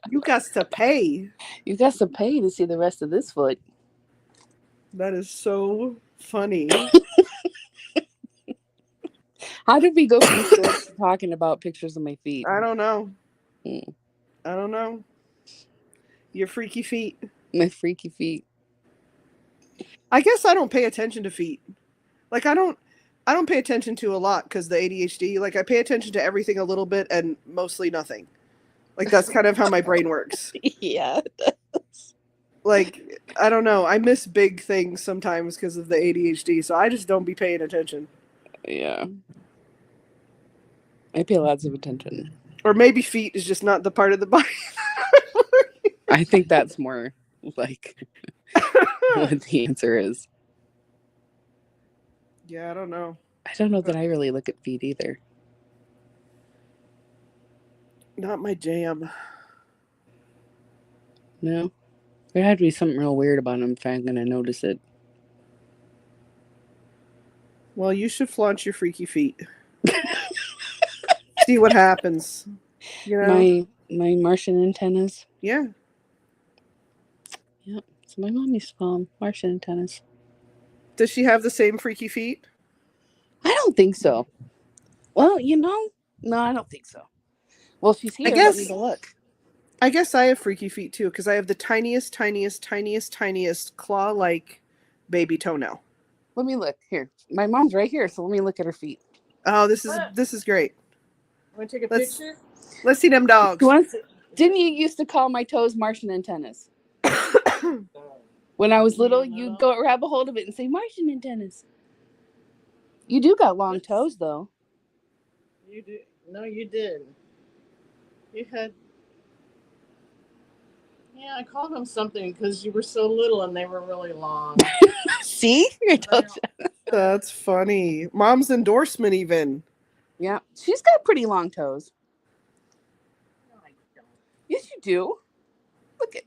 You got to pay. You got to pay to see the rest of this foot. That is so funny. How did we go from this to talking about pictures of my feet? I don't know. I don't know. Your freaky feet. My freaky feet. I guess I don't pay attention to feet. Like I don't pay attention to a lot because the ADHD. Like I pay attention to everything a little bit and mostly nothing. Like that's kind of how my brain works. Yeah. Like I don't know. I miss big things sometimes because of the ADHD. So I just don't be paying attention. Yeah. I pay lots of attention. Or maybe feet is just not the part of the body. I think that's more like what the answer is. Yeah, I don't know. I don't know that I really look at feet either. Not my jam. No. There had to be something real weird about them if I'm going to notice it. Well, you should flaunt your freaky feet. See what happens. You know? My Martian antennas. Yeah. Yep. So my mom used to call them Martian antennas. Does she have the same freaky feet? I don't think so. Well, no, I don't think so. Well, she's here. Let me go look. I guess I have freaky feet too because I have the tiniest claw-like baby toenail. Let me look here. My mom's right here, so let me look at her feet. Oh, this is great. Want to take a picture? Let's see them dogs. Didn't you used to call my toes Martian antennas? When I was little, you'd go grab a hold of it and say Martian antennas. You do got long toes, though. You do? No, you did. You had. Yeah, I called them something because you were so little and they were really long. See? I told you. That's funny. Mom's endorsement, even. Yeah, she's got pretty long toes. No, I don't. Yes, you do. Look at.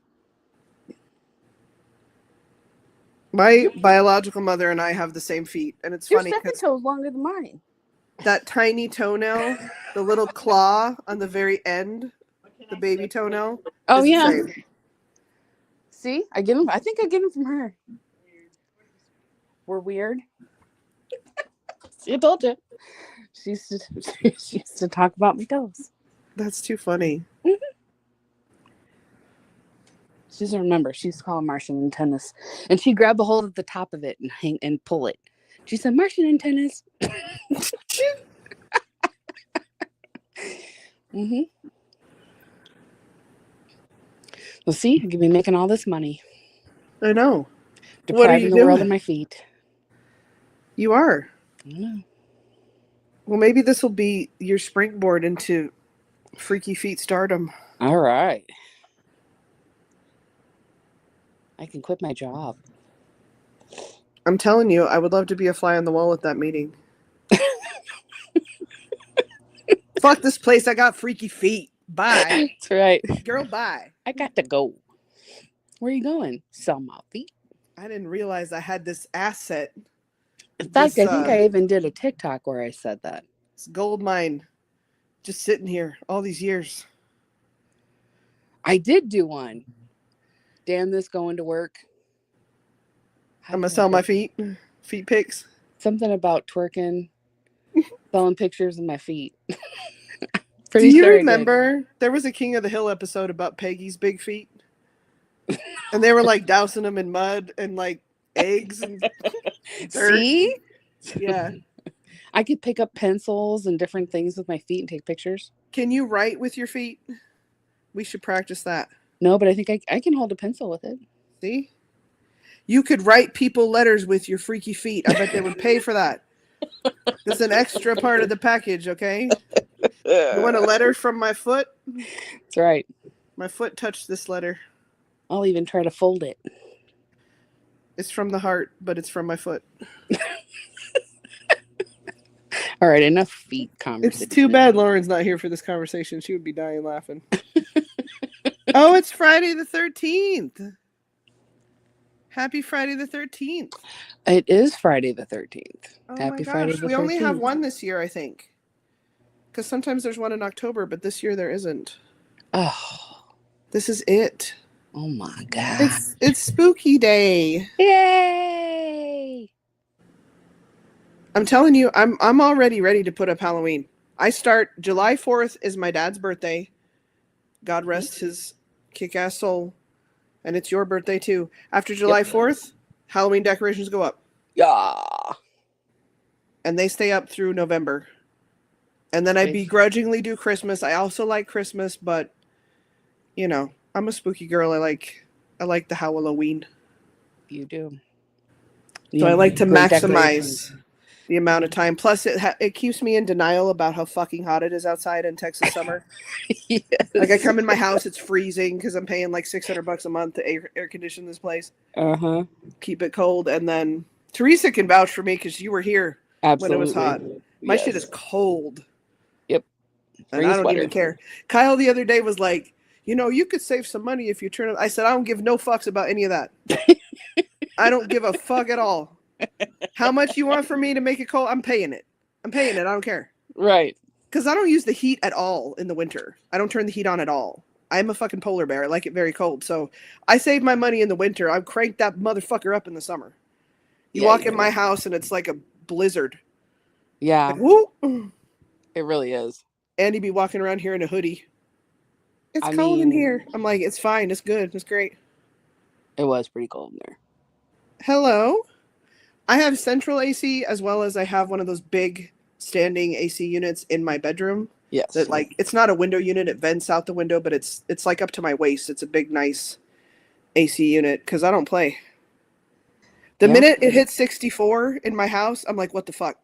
My biological mother and I have the same feet, and it's funny your second toe's longer than mine. That tiny toenail, the little claw on the very end, the baby toenail. Oh yeah. See, I get them. I think I get them from her. We're weird. See, I told you. She used to talk about my toes. That's too funny. Mm-hmm. She doesn't remember. She used to call them Martian antennas. And she'd grab a hold of the top of it and pull it. She said, Martian antennas. Mm-hmm. Well, see, I could be making all this money. I know. What are Depriving you the world doing? of my feet. You are. I know. Well, maybe this will be your springboard into freaky feet stardom. All right. I can quit my job. I'm telling you, I would love to be a fly on the wall at that meeting. Fuck this place. I got freaky feet. Bye. That's right. Girl, bye. I got to go. Where are you going? Sell my feet. I didn't realize I had this asset. In fact, This, I think I even did a TikTok where I said that. this gold mine just sitting here all these years. I did do one. Damn this going to work. How I'm did gonna I sell my put- feet pics. Something about twerking, selling pictures of my feet. Do Pretty you sure I did. remember there was a King of the Hill episode about Peggy's big feet? And they were like dousing them in mud and like eggs and dirt. See? Yeah. I could pick up pencils and different things with my feet and take pictures. Can you write with your feet? We should practice that. No, but I think I can hold a pencil with it. See? You could write people letters with your freaky feet. I bet they would pay for that. That's an extra part of the package, okay? You want a letter from my foot? That's right. My foot touched this letter. I'll even try to fold it. It's from the heart, but it's from my foot. All right, enough feet conversation. It's too bad Lauren's not here for this conversation. She would be dying laughing. Oh, it's Friday the 13th. Happy Friday the 13th. It is Friday the 13th. Oh Happy my gosh. Friday the 13th. We only have one this year, I think. Because sometimes there's one in October, but this year there isn't. Oh, This is it. oh my God. It's spooky day. Yay! I'm telling you, I'm already ready to put up Halloween. I start July 4th is my dad's birthday. God rest his kick-ass soul. And it's your birthday too. After July 4th, Halloween decorations go up. Yeah. And they stay up through November. And then I begrudgingly do Christmas. I also like Christmas, but you know, I'm a spooky girl. I like the Halloween. You do. So I like to Great maximize decorations. the amount of time. Plus, it keeps me in denial about how fucking hot it is outside in Texas summer. Yes. Like I come in my house, it's freezing because I'm paying like $600 a month to air condition this place, Uh-huh. keep it cold. And then Teresa can vouch for me because you were here Absolutely. when it was hot. My Yes. shit is cold. Yep. And Bring I a don't sweater. even care. Kyle the other day was like, you know, you could save some money if you turn it. I said, I don't give no fucks about any of that. I don't give a fuck at all. How much you want for me to make it cold? I'm paying it. I don't care. Right. Because I don't use the heat at all in the winter. I don't turn the heat on at all. I'm a fucking polar bear. I like it very cold. So I save my money in the winter. I crank that motherfucker up in the summer. You walk in my house and it's like a blizzard. Yeah. Like, whoop. It really is. Andy be walking around here in a hoodie. It's I cold in mean- here. I'm like, it's fine. It's good. It's great. It was pretty cold in there. Hello. I have central AC as well as I have one of those big standing AC units in my bedroom. Yes. That like it's not a window unit, it vents out the window, but it's like up to my waist. It's a big nice AC unit because I don't play. The minute it hits 64 in my house, I'm like, what the fuck?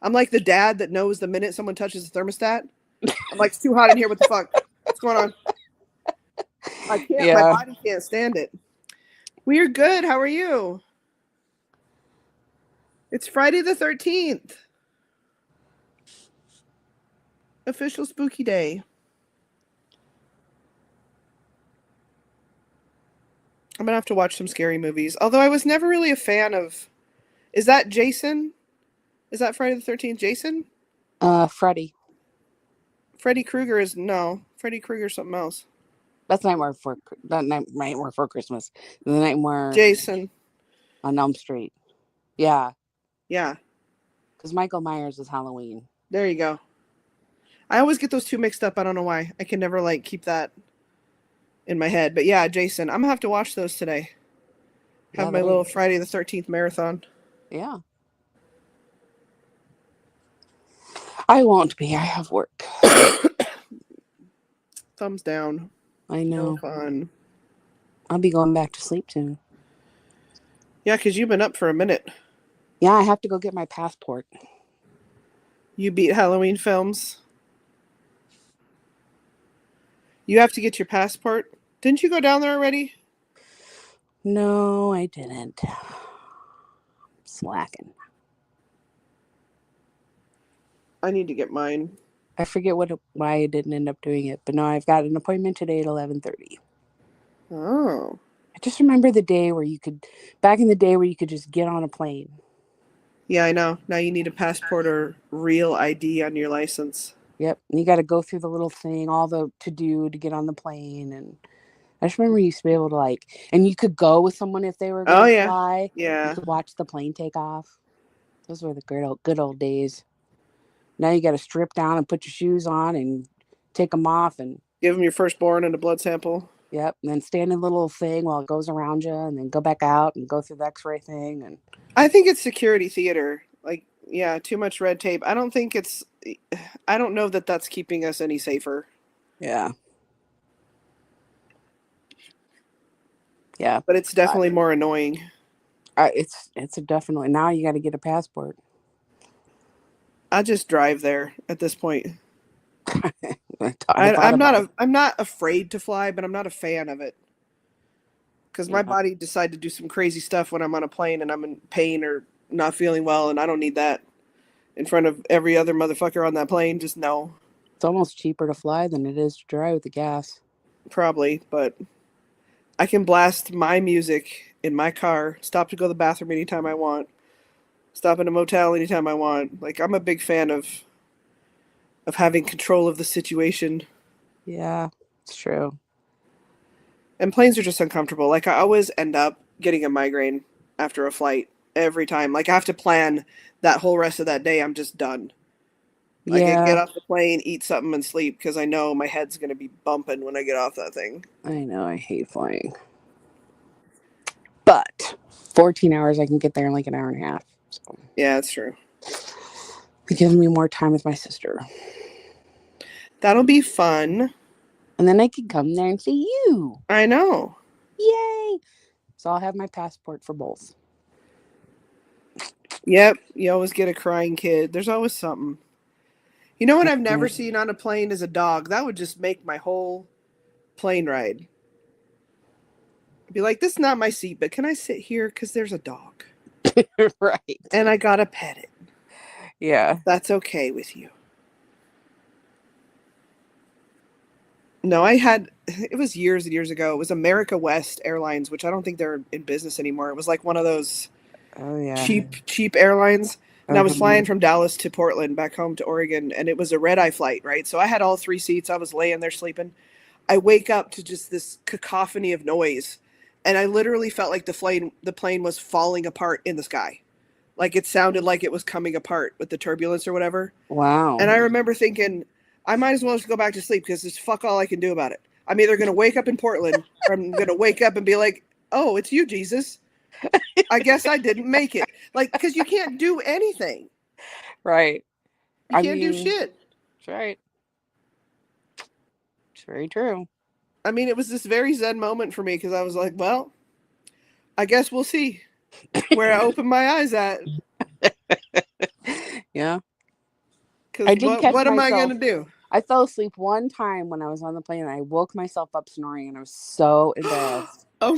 I'm like the dad that knows the minute someone touches the thermostat. I'm like, it's too hot in here, what the fuck? What's going on? I can't, my body can't stand it. We're good. How are you? It's Friday the 13th. Official spooky day. I'm gonna have to watch some scary movies. Although I was never really a fan of. Is that Jason? Is that Friday the 13th? Jason? Freddy. Freddy Krueger is no. Freddy Krueger is something else. That's Nightmare Before Christmas. The Nightmare Jason. on Elm Street. Yeah. Yeah. Because Michael Myers is Halloween. There you go. I always get those two mixed up. I don't know why. I can never like keep that in my head. But yeah, Jason. I'm gonna have to watch those today. Have my little Friday the 13th marathon. Yeah. I won't be. I have work. Thumbs down. I know. No fun. I'll be going back to sleep soon. Yeah, because you've been up for a minute. Yeah, I have to go get my passport. You beat Halloween Films. You have to get your passport. Didn't you go down there already? No, I didn't. Slacking. I need to get mine. I forget why I didn't end up doing it, but no, I've got an appointment today at 11:30. Oh. I just remember the day where back in the day where you could just get on a plane. Yeah, I know. Now you need a passport or real ID on your license. Yep, and you got to go through the little thing, all the to do to get on the plane, and I just remember you used to be able to and you could go with someone if they were Oh, going to yeah. fly. You Yeah. could watch the plane take off. Those were the good old days. Now you got to strip down and put your shoes on and take them off and Give them your firstborn and a blood sample. yep, and then stand in the little thing while it goes around you, and then go back out and go through the X-ray thing. And I think it's security theater. Like, yeah, too much red tape. I don't know that that's keeping us any safer. yeah, yeah, But it's definitely more annoying. it's a definitely now you got to get a passport. I just drive there at this point. I thought about it. I'm not afraid to fly, but I'm not a fan of it. Because my Yeah. body decided to do some crazy stuff when I'm on a plane and I'm in pain or not feeling well, and I don't need that in front of every other motherfucker on that plane. Just no. It's almost cheaper to fly than it is to drive with the gas. Probably, but I can blast my music in my car, stop to go to the bathroom anytime I want, stop in a motel anytime I want. Like, I'm a big fan of having control of the situation. Yeah, it's true. And planes are just uncomfortable. Like, I always end up getting a migraine after a flight every time. Like, I have to plan that whole rest of that day. I'm just done. Like, I get Yeah, off the plane, eat something, and sleep because I know my head's going to be bumping when I get off that thing. I know. I hate flying, but 14 hours I can get there in like an hour and a half. So Yeah, that's true. it gives me more time with my sister, That'll be fun. and then I can come there and see you. I know. Yay! So I'll have my passport for both. Yep, you always get a crying kid. There's always something. You know what I've never seen on a plane is a dog. That would just make my whole plane ride. I'd be like, this is not my seat, but can I sit here? Because there's a dog. Right. And I gotta pet it. Yeah. That's okay with you. No, it was years and years ago. It was America West Airlines, which I don't think they're in business anymore. It was like one of those Oh yeah. cheap airlines. And I was Uh-huh. flying from Dallas to Portland back home to Oregon, and it was a red eye flight, right? So I had all three seats. I was laying there sleeping. I wake up to just this cacophony of noise, and I literally felt like the plane was falling apart in the sky. Like it sounded like it was coming apart with the turbulence or whatever. Wow. And I remember thinking, I might as well just go back to sleep because there's fuck all I can do about it. I'm either going to wake up in Portland or I'm going to wake up and be like, oh, it's you, Jesus. I guess I didn't make it. Like, because you can't do anything. Right. You can't do shit. That's right. It's very true. I mean, it was this very zen moment for me because I was like, well, I guess we'll see where I open my eyes at. Yeah. Because what am I going to do? I fell asleep one time when I was on the plane and I woke myself up snoring and I was so embarrassed. Oh.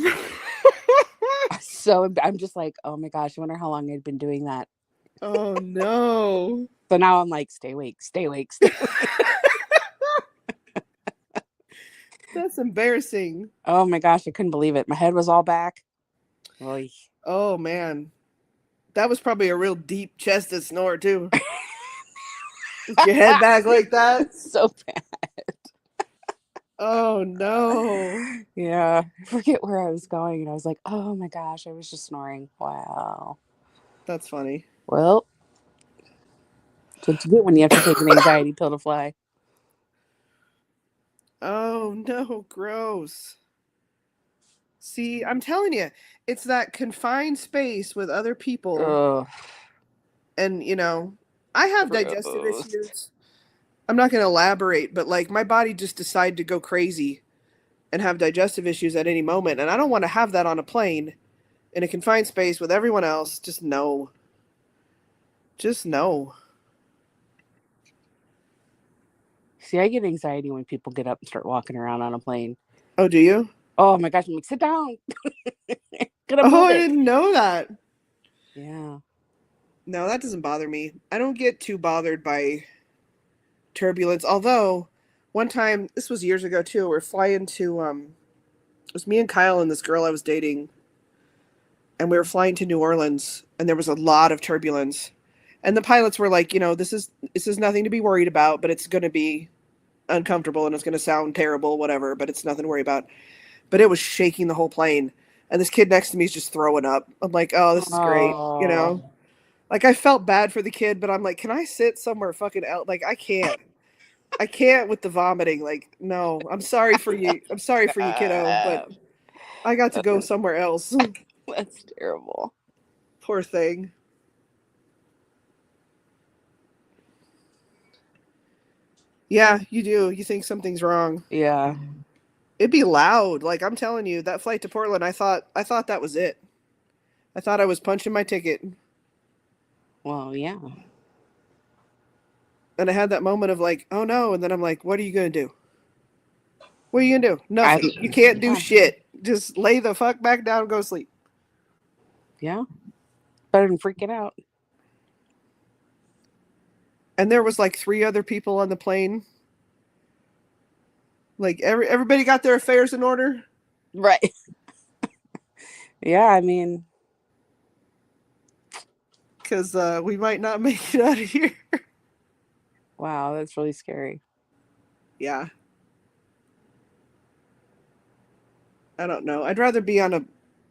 I'm just like, oh my gosh, I wonder how long I'd been doing that. Oh no. So now I'm like, stay awake, stay awake, stay awake. That's embarrassing. Oh my gosh, I couldn't believe it. My head was all back. Oy. Oh man. That was probably a real deep chested snore too. Your head back like that? So bad. Oh no. Yeah. I forget where I was going and I was like, oh my gosh, I was just snoring. Wow. That's funny. Well, that's what you get when you have to take an anxiety pill to fly. Oh no, gross. See, I'm telling you, it's that confined space with other people. Ugh. And, you know, I have digestive Gross. issues. I'm not going to elaborate, but like my body just decided to go crazy and have digestive issues at any moment. And I don't want to have that on a plane, in a confined space with everyone else. Just no. Just no. See, I get anxiety when people get up and start walking around on a plane. Oh, do you? Oh my gosh, I'm like, sit down. Gonna Oh, move I it. didn't know that. Yeah. No, that doesn't bother me. I don't get too bothered by turbulence. Although, one time, this was years ago too, we're flying to, it was me and Kyle and this girl I was dating, and we were flying to New Orleans, and there was a lot of turbulence. And the pilots were like, this is nothing to be worried about, but it's going to be uncomfortable and it's going to sound terrible, whatever, but it's nothing to worry about. But it was shaking the whole plane. And this kid next to me is just throwing up. I'm like, oh, this is great. Oh. Like, I felt bad for the kid, but I'm like, can I sit somewhere fucking out? Like, I can't. I can't with the vomiting. Like, no, I'm sorry for you. I'm sorry for you, kiddo, but I got to go somewhere else. That's terrible. Poor thing. Yeah, you do. You think something's wrong. Yeah. It'd be loud. Like, I'm telling you, that flight to Portland, I thought that was it. I thought I was punching my ticket. Well, yeah. And I had that moment of like, oh no, and then I'm like, what are you gonna do? What are you gonna do? Nothing. You can't do shit. Just lay the fuck back down and go sleep. Yeah. Better than freaking out. And there was like 3 other people on the plane. Like everybody got their affairs in order. Right. Yeah, I mean, because we might not make it out of here. Wow, that's really scary. Yeah. I don't know. I'd rather be on a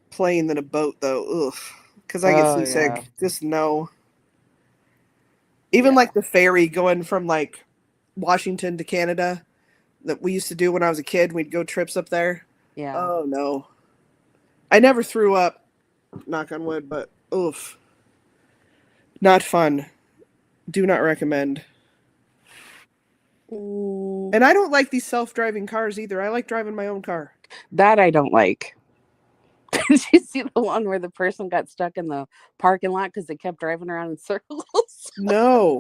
plane than a boat, though. Ugh. Because I get seasick. Yeah. Just no. Even like the ferry going from like Washington to Canada that we used to do when I was a kid. We'd go trips up there. Yeah. Oh, no. I never threw up, knock on wood, but oof. Not fun. Do not recommend. And I don't like these self-driving cars either. I like driving my own car. That I don't like. Did you see the one where the person got stuck in the parking lot because they kept driving around in circles? No.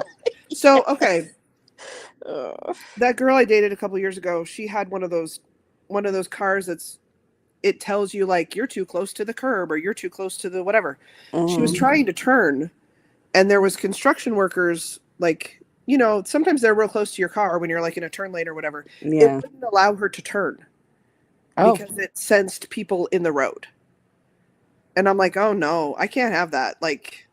So, okay. That girl I dated a couple years ago, she had one of those cars it tells you like you're too close to the curb or you're too close to the whatever. She was trying to turn, and there was construction workers like, sometimes they're real close to your car when you're like in a turn lane or whatever. Yeah. It wouldn't allow her to turn because it sensed people in the road. And I'm like, oh no, I can't have that. Like,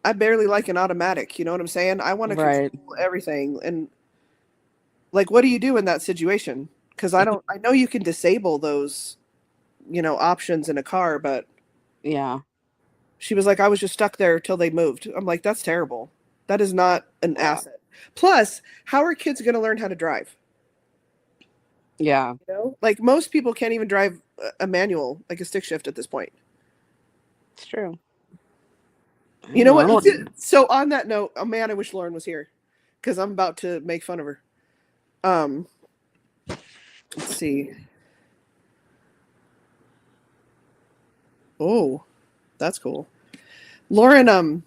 I barely like an automatic. You know what I'm saying? I want to control everything. And like, what do you do in that situation? Because I know you can disable those, options in a car, but yeah. She was like, I was just stuck there till they moved. I'm like, that's terrible. That is not an asset. Plus, how are kids going to learn how to drive? Yeah. Like most people can't even drive a manual, like a stick shift at this point. It's true. You know what? So on that note, oh man, I wish Lauren was here because I'm about to make fun of her. Let's see. Oh, that's cool. Lauren,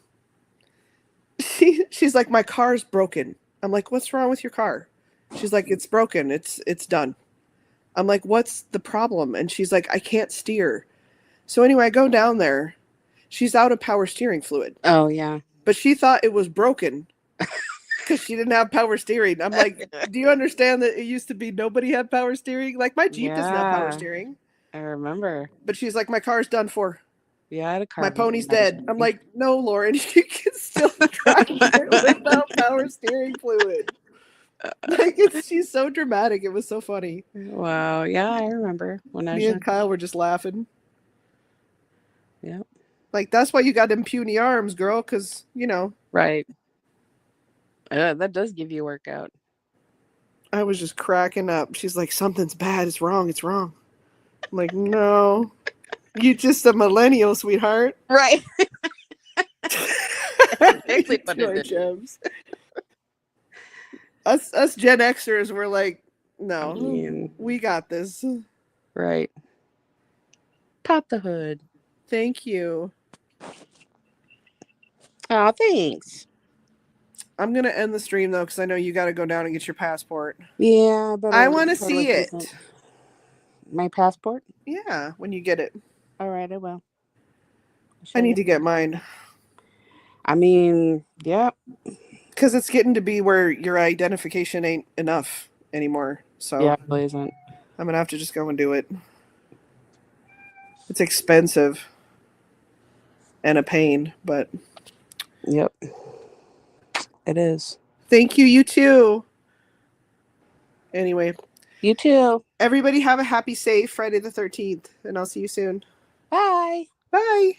she's like, my car's broken. I'm like, what's wrong with your car? She's like, it's broken. It's done. I'm like, what's the problem? And she's like, I can't steer. So anyway, I go down there. She's out of power steering fluid. Oh, yeah. But she thought it was broken because she didn't have power steering. I'm like, do you understand that it used to be nobody had power steering? Like my Jeep doesn't have power steering. I remember. But she's like, my car's done for. Yeah, I had a car. My pony's dead. I'm like, no, Lauren, you can still drive it without power steering fluid. Like she's so dramatic. It was so funny. Wow. Yeah, I remember when Me and Kyle were just laughing. Yep. Like that's why you got them puny arms, girl, because Right. That does give you a workout. I was just cracking up. She's like, something's bad. It's wrong. It's wrong. I'm like, no, you just a millennial, sweetheart. Right. Exactly what it is. Us Gen Xers were like, no, we got this. Right. Pop the hood. Thank you. Oh, thanks. I'm gonna end the stream though, because I know you got to go down and get your passport. Yeah, but I want to see it. My passport? Yeah, when you get it. All right, I will. I need to get mine. I mean, yeah. Because it's getting to be where your identification ain't enough anymore. So Yeah, it really isn't. I'm gonna have to just go and do it. It's expensive and a pain, but Yep. It is. thank you. You too. Anyway. You too. Everybody have a happy, safe Friday the 13th, and I'll see you soon. Bye. Bye.